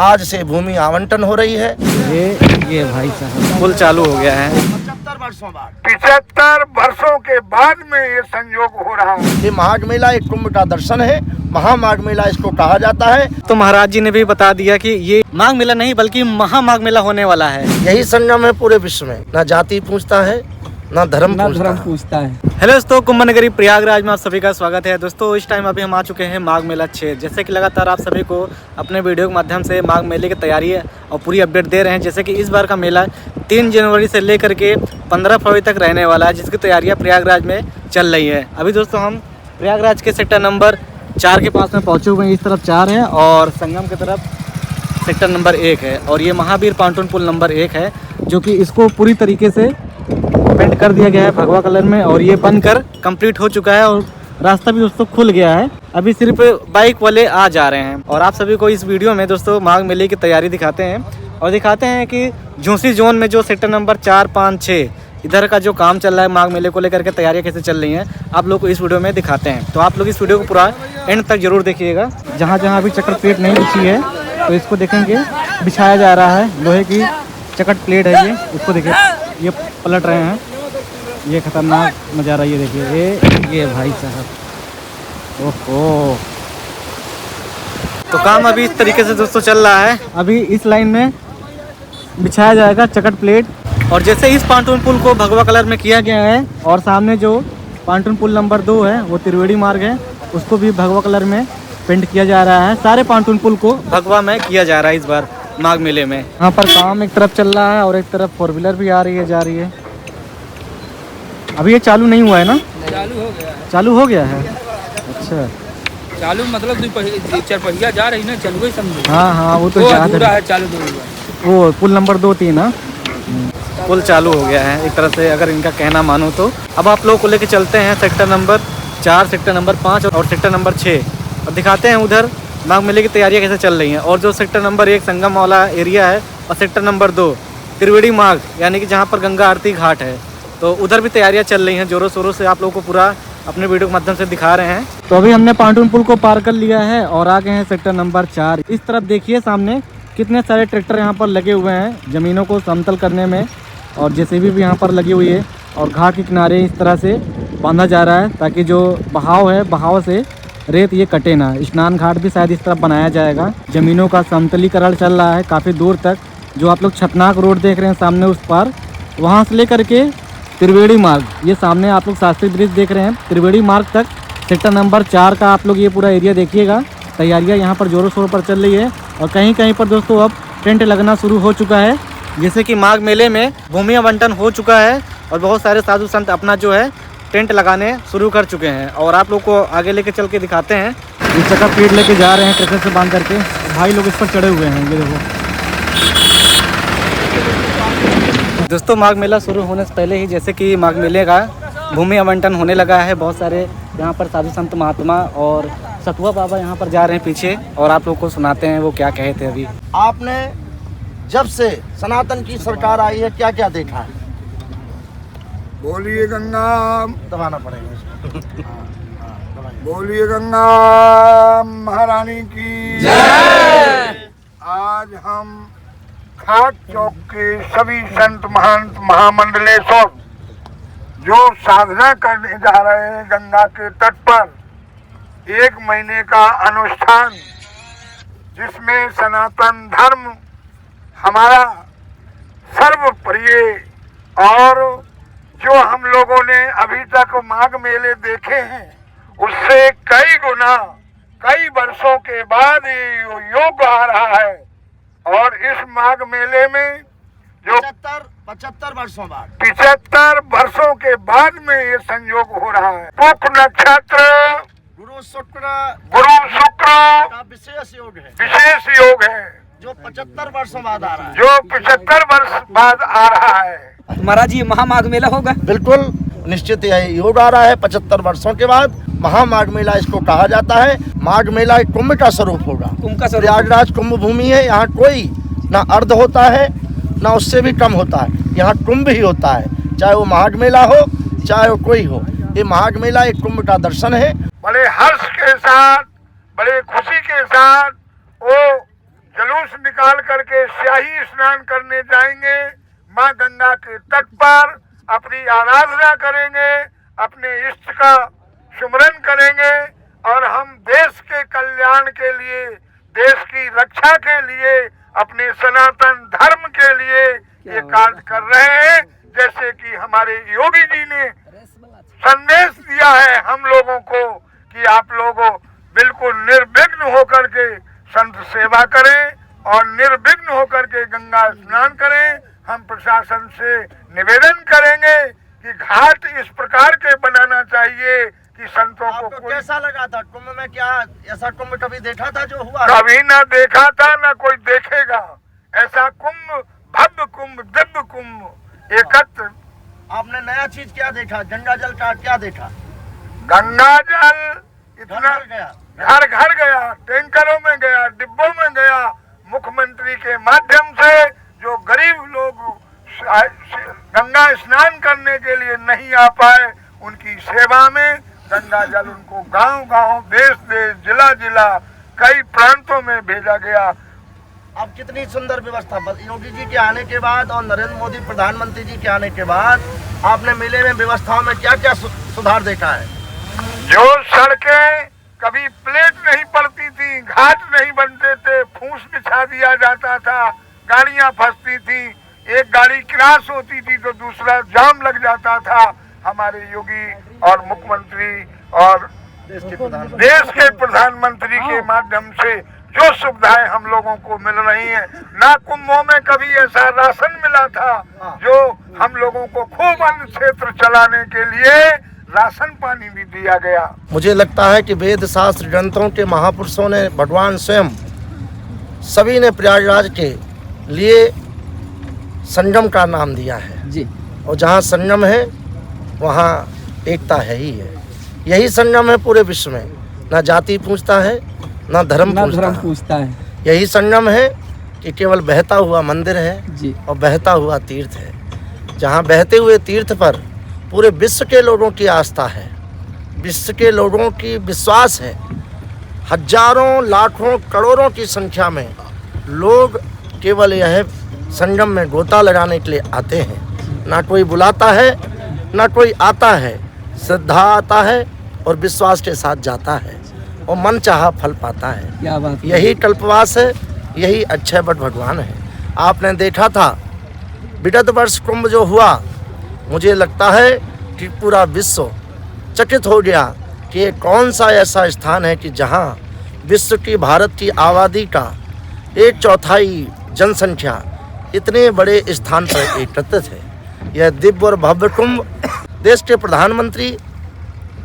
ये भाई साहब पुल चालू हो गया है। 75 वर्षों के बाद में ये संयोग हो रहा है। ये माघ मेला एक कुंभ का दर्शन है, महामाघ मेला इसको कहा जाता है। तो महाराज जी ने भी बता दिया कि ये माघ मेला नहीं बल्कि महामाघ मेला होने वाला है। यही संगम है पूरे विश्व में, ना जाति पूछता है ना धर्म पूछता है। हेलो दोस्तों, कुंभ नगरी प्रयागराज में आप सभी का स्वागत है। दोस्तों इस टाइम अभी हम आ चुके हैं माघ मेला 6। जैसे कि लगातार आप सभी को अपने वीडियो के माध्यम से माघ मेले की तैयारी और पूरी अपडेट दे रहे हैं। जैसे कि इस बार का मेला 3 जनवरी से लेकर के 15 फरवरी तक रहने वाला है, जिसकी तैयारियाँ प्रयागराज में चल रही है। अभी दोस्तों हम प्रयागराज के सेक्टर नंबर 4 के पास में पहुँचे हुए हैं। इस तरफ 4 है और संगम की तरफ सेक्टर नंबर 1 है और ये महावीर पांटून पुल नंबर 1 है, जो कि इसको पूरी तरीके से पेंट कर दिया गया है भगवा कलर में और ये बनकर कंप्लीट हो चुका है और रास्ता भी दोस्तों खुल गया है। अभी सिर्फ बाइक वाले आ जा रहे हैं और आप सभी को इस वीडियो में दोस्तों माघ मेले की तैयारी दिखाते हैं और दिखाते हैं कि झूसी जोन में जो सेक्टर नंबर 4, 5, 6 इधर का जो काम चल रहा है माघ मेले को लेकर के तैयारियां कैसे चल रही हैं आप लोग को इस वीडियो में दिखाते हैं। तो आप लोग इस वीडियो को पूरा एंड तक जरूर देखिएगा। जहाँ जहाँ अभी चक्कर प्लेट नहीं बिछी है तो इसको देखेंगे, बिछाया जा रहा है। लोहे की चक्कर प्लेट है ये, उसको देखिए ये पलट रहे हैं। ये खतरनाक नज़ारा ये देखिए, ये भाई साहब ओहो। तो काम अभी इस तरीके से दोस्तों चल रहा है। अभी इस लाइन में बिछाया जाएगा चकट प्लेट और जैसे इस पांटून पुल को भगवा कलर में किया गया है और सामने जो पांटून पुल नंबर 2 है वो त्रिवेणी मार्ग है, उसको भी भगवा कलर में पेंट किया जा रहा है। सारे पांटून पुल को भगवा में किया जा रहा है इस बार माघ मेले में। यहाँ पर काम एक तरफ चल रहा है और एक तरफ 4 व्हीलर भी आ रही है, जा रही है। अभी ये चालू नहीं हुआ है ना? चालू हो गया है। चालू हो गया है, अच्छा। चालू मतलब 4 पहिया जा रही ना, चलू ही समझो। हाँ वो तो अधूरा है, चालू नहीं हुआ। वो पुल नंबर 2, 3 ना पुल चालू हो गया है एक तरह से, अगर इनका कहना मानो तो। अब आप लोगों को लेके चलते हैं सेक्टर नंबर 4, सेक्टर नंबर 5 और सेक्टर नंबर 6 और दिखाते हैं उधर माघ मेले की तैयारियां कैसे चल रही हैं। और जो सेक्टर नंबर 1 संगम वाला एरिया है और सेक्टर नंबर 2 त्रिवेणी माघ यानी कि जहाँ पर गंगा आरती घाट है, तो उधर भी तैयारियां चल रही हैं जोरों शोरों से। आप लोगों को पूरा अपने वीडियो के माध्यम से दिखा रहे हैं। तो अभी हमने पांटून पुल को पार कर लिया है और आ गए हैं सेक्टर नंबर 4। इस तरफ देखिए सामने कितने सारे ट्रैक्टर यहाँ पर लगे हुए हैं ज़मीनों को समतल करने में, और जेसीबी भी यहाँ पर लगी हुई है और घाट के किनारे इस तरह से बांधा जा रहा है ताकि जो बहाव है बहाव से रेत ये कटे ना। स्नान घाट भी शायद इस तरफ बनाया जाएगा। ज़मीनों का समतलीकरण चल रहा है काफ़ी दूर तक। जो आप लोग छतनाक रोड देख रहे हैं सामने उस पर, वहाँ से लेकर के त्रिवेणी मार्ग, ये सामने आप लोग शास्त्री ब्रिज देख रहे हैं, त्रिवेणी मार्ग तक सेक्टर नंबर 4 का आप लोग ये पूरा एरिया देखिएगा। तैयारियां यहाँ पर जोरों शोरों पर चल रही है और कहीं कहीं पर दोस्तों अब टेंट लगना शुरू हो चुका है। जैसे कि माघ मेले में भूमि आवंटन हो चुका है और बहुत सारे साधु संत अपना जो है टेंट लगाने शुरू कर चुके हैं और आप लोग को आगे लेके चल के दिखाते हैं। इस जगह पेड़ लेके जा रहे हैं ट्रैक्टर से बांध करके, भाई लोग इस पर चढ़े हुए हैं, ये देखो। दोस्तों माघ मेला शुरू होने से पहले ही जैसे कि माघ मेले का भूमि आवंटन होने लगा है। बहुत सारे यहाँ पर साधु संत महात्मा और सतुआ बाबा यहाँ पर जा रहे हैं पीछे और आप लोग को सुनाते हैं वो क्या कहे थे। अभी आपने जब से सनातन की सरकार आई है क्या क्या देखा है? बोलिए गंगा, दबाना पड़ेगा इसको। बोलिए गंगा महारानी की जय। आज हम घाट चौक के सभी संत महंत महामंडलेश्वर जो साधना करने जा रहे हैं गंगा के तट पर, 1 महीने का अनुष्ठान जिसमें सनातन धर्म हमारा सर्वप्रिय और जो हम लोगों ने अभी तक माघ मेले देखे हैं उससे कई गुना कई वर्षों के बाद ये योग आ रहा है। और इस माघ मेले में जो 75 वर्षों बाद 75 वर्षों के बाद में ये संयोग हो रहा है। पुख नक्षत्र गुरु शुक्र का विशेष योग है, विशेष योग है जो 75 वर्षों बाद आ रहा है, जो 75 वर्ष बाद आ रहा है। महाराज जी महामाघ मेला होगा? बिल्कुल निश्चित यही योग आ रहा है 75 वर्षों के बाद। महामाघ मेला इसको कहा जाता है। माघ मेला एक कुंभ का स्वरूप होगा। कुंभ का स्वरूप, प्रयागराज कुंभ भूमि है। यहाँ कोई ना अर्ध होता है ना उससे भी कम होता है, यहाँ कुंभ ही होता है, चाहे वो माघ मेला हो चाहे वो कोई हो। ये माघ मेला एक कुंभ का दर्शन है। बड़े हर्ष के साथ, बड़े खुशी के साथ वो जुलूस निकाल करके शाही स्नान करने जाएंगे, माँ गंगा के तट पर अपनी आराधना करेंगे, अपने इष्ट का सुमरन करेंगे और हम देश के कल्याण के लिए, देश की रक्षा के लिए, अपने सनातन धर्म के लिए ये कार्य कर रहे हैं। जैसे कि हमारे योगी जी ने संदेश दिया है हम लोगों को कि आप लोगों बिल्कुल निर्विघ्न होकर के संत सेवा करें और निर्विघ्न होकर के गंगा स्नान करें। हम प्रशासन से निवेदन करेंगे कि घाट इस प्रकार के बनाना चाहिए कि संतों को आपको कैसा लगा था कुंभ में? क्या ऐसा कुंभ कभी देखा था जो हुआ? कभी ना देखा था, ना कोई देखेगा ऐसा कुंभ, भव्य कुंभ, दिव्य कुंभ एकत्र। आपने नया चीज क्या देखा? गंगा जल का क्या देखा? गंगा जल इतना गया, घर घर गया, टैंकरों में गया, डिब्बों में गया। मुख्यमंत्री के माध्यम से जो गरीब लोग गंगा स्नान करने के लिए नहीं आ पाए, उनकी सेवा में गंगा जल उनको गांव गांव, देश देश, जिला जिला, कई प्रांतों में भेजा गया। अब कितनी सुंदर व्यवस्था योगी जी के आने के बाद और नरेंद्र मोदी प्रधानमंत्री जी के आने के बाद आपने मेले में व्यवस्थाओं में क्या क्या सुधार देखा है? जो सड़कें कभी प्लेट नहीं पड़ती थी, घाट नहीं बनते थे, फूस बिछा दिया जाता था, गाड़ियां फंसती थी, एक गाड़ी क्रॉस होती थी तो दूसरा जाम लग जाता था। हमारे योगी और मुख्यमंत्री और देश के प्रधानमंत्री के माध्यम से जो सुविधाएं हम लोगों को मिल रही हैं, ना कुंभों में कभी ऐसा राशन मिला था जो हम लोगों को खूब अन्न क्षेत्र चलाने के लिए राशन पानी भी दिया गया। मुझे लगता है कि वेद शास्त्र ग्रंथों के महापुरुषों ने, भगवान स्वयं सभी ने प्रयागराज के लिए संगम का नाम दिया है जी। और जहाँ संगम है वहाँ एकता है ही है। यही संगम है पूरे विश्व में, ना जाति पूछता है ना धर्म पूछता है। यही संगम है कि केवल बहता हुआ मंदिर है जी। और बहता हुआ तीर्थ है, जहाँ बहते हुए तीर्थ पर पूरे विश्व के लोगों की आस्था है, विश्व के लोगों की विश्वास है। हजारों, लाखों, करोड़ों की संख्या में लोग केवल यह संगम में गोता लगाने के लिए आते हैं। ना कोई बुलाता है, ना कोई आता है, श्रद्धा आता है और विश्वास के साथ जाता है और मन चाहा फल पाता है। क्या बात, यही कल्पवास है, यही अक्षय वट भगवान है। आपने देखा था विगत वर्ष कुंभ जो हुआ, मुझे लगता है कि पूरा विश्व चकित हो गया कि ये कौन सा ऐसा स्थान है कि जहाँ विश्व की, भारत की आबादी का 1/4 जनसंख्या इतने बड़े स्थान पर एकत्रित है। यह दिव्य और भव्य कुंभ देश के प्रधानमंत्री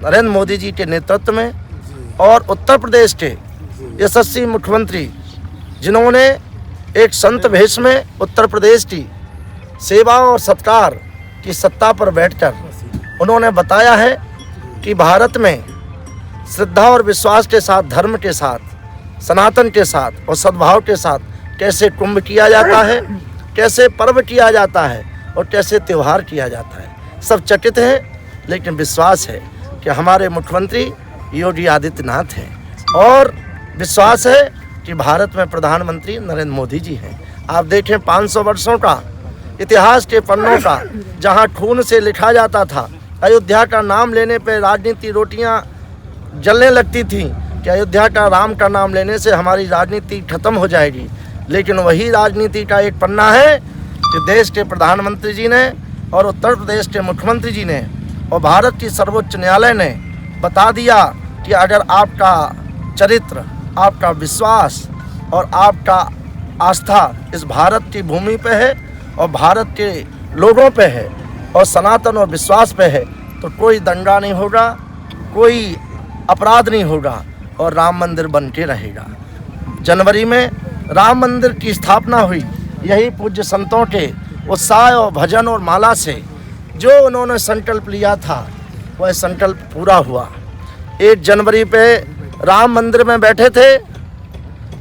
नरेंद्र मोदी जी के नेतृत्व में और उत्तर प्रदेश के यशस्वी मुख्यमंत्री, जिन्होंने एक संत भेष में उत्तर प्रदेश की सेवा और सत्कार की सत्ता पर बैठकर उन्होंने बताया है कि भारत में श्रद्धा और विश्वास के साथ, धर्म के साथ, सनातन के साथ और सद्भाव के साथ कैसे कुंभ किया जाता है, कैसे पर्व किया जाता है और कैसे त्यौहार किया जाता है। सब चकित हैं, लेकिन विश्वास है कि हमारे मुख्यमंत्री योगी आदित्यनाथ हैं और विश्वास है कि भारत में प्रधानमंत्री नरेंद्र मोदी जी हैं। आप देखें 500 वर्षों का इतिहास के पन्नों का, जहां खून से लिखा जाता था, अयोध्या का नाम लेने पे राजनीति रोटियां जलने लगती थी कि अयोध्या का, राम का नाम लेने से हमारी राजनीति खत्म हो जाएगी। लेकिन वही राजनीति का एक पन्ना है कि देश के प्रधानमंत्री जी ने और उत्तर प्रदेश के मुख्यमंत्री जी ने और भारत की सर्वोच्च न्यायालय ने बता दिया कि अगर आपका चरित्र, आपका विश्वास और आपका आस्था इस भारत की भूमि पे है और भारत के लोगों पे है और सनातन और विश्वास पे है, तो कोई दंगा नहीं होगा, कोई अपराध नहीं होगा और राम मंदिर बन के रहेगा। जनवरी में राम मंदिर की स्थापना हुई। यही पूज्य संतों के उत्साह और भजन और माला से जो उन्होंने संकल्प लिया था, वह संकल्प पूरा हुआ। 1 जनवरी पे राम मंदिर में बैठे थे,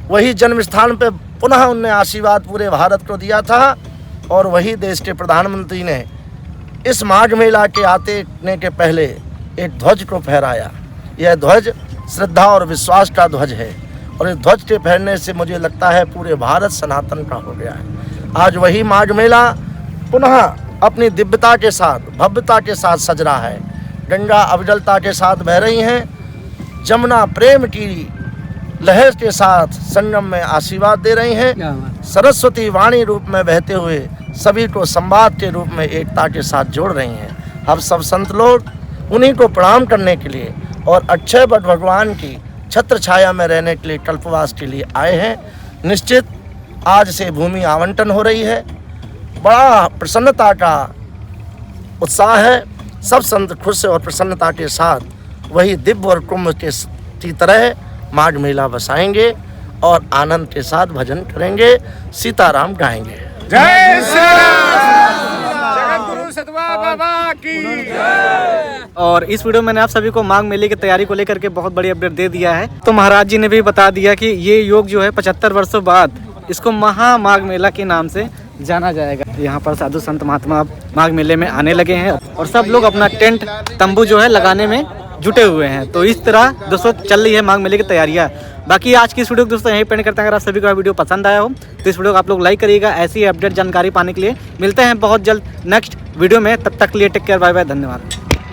वही जन्म स्थान पे पुनः उनने आशीर्वाद पूरे भारत को दिया था और वही देश के प्रधानमंत्री ने इस माघ मेला के आने के पहले एक ध्वज को फहराया। यह ध्वज श्रद्धा और विश्वास का ध्वज है और इस ध्वज के फहरने से मुझे लगता है पूरे भारत सनातन का हो गया है। आज वही माघ मेला पुनः अपनी दिव्यता के साथ, भव्यता के साथ सज रहा है। गंगा अविरलता के साथ बह रही हैं, जमुना प्रेम की लहर के साथ संगम में आशीर्वाद दे रही हैं, सरस्वती वाणी रूप में बहते हुए सभी को संवाद के रूप में एकता के साथ जोड़ रही हैं। हम सब संत लोग उन्हीं को प्रणाम करने के लिए और अक्षय वट भगवान की छत्र छाया में रहने के लिए, कल्पवास के लिए आए हैं। निश्चित आज से भूमि आवंटन हो रही है, बड़ा प्रसन्नता का उत्साह है। सब संत खुश और प्रसन्नता के साथ वही दिव्य और कुंभ की तरह माघ मेला बसाएंगे और आनंद के साथ भजन करेंगे, सीताराम गाएंगे। जय श्री राम। जगतगुरु सतवा बाबा की। और इस वीडियो में मैंने आप सभी को माघ मेले की तैयारी को लेकर के बहुत बड़ी अपडेट दे दिया है। तो महाराज जी ने भी बता दिया कि ये योग जो है 75 वर्षों बाद इसको महा माघ मेला के नाम से जाना जाएगा। यहाँ पर साधु संत महात्मा माघ मेले में आने लगे हैं और सब लोग अपना टेंट तंबू जो है लगाने में जुटे हुए हैं। तो इस तरह दोस्तों चल रही है माघ मेले की तैयारियाँ। बाकी आज की इस वीडियो को दोस्तों यहीं पेंड करते हैं। अगर आप सभी को वीडियो पसंद आया हो तो इस वीडियो को आप लोग लाइक करिएगा। ऐसी अपडेट जानकारी पाने के लिए मिलते हैं बहुत जल्द नेक्स्ट वीडियो में। तब तक के लिए टेक केयर, बाय बाय, धन्यवाद।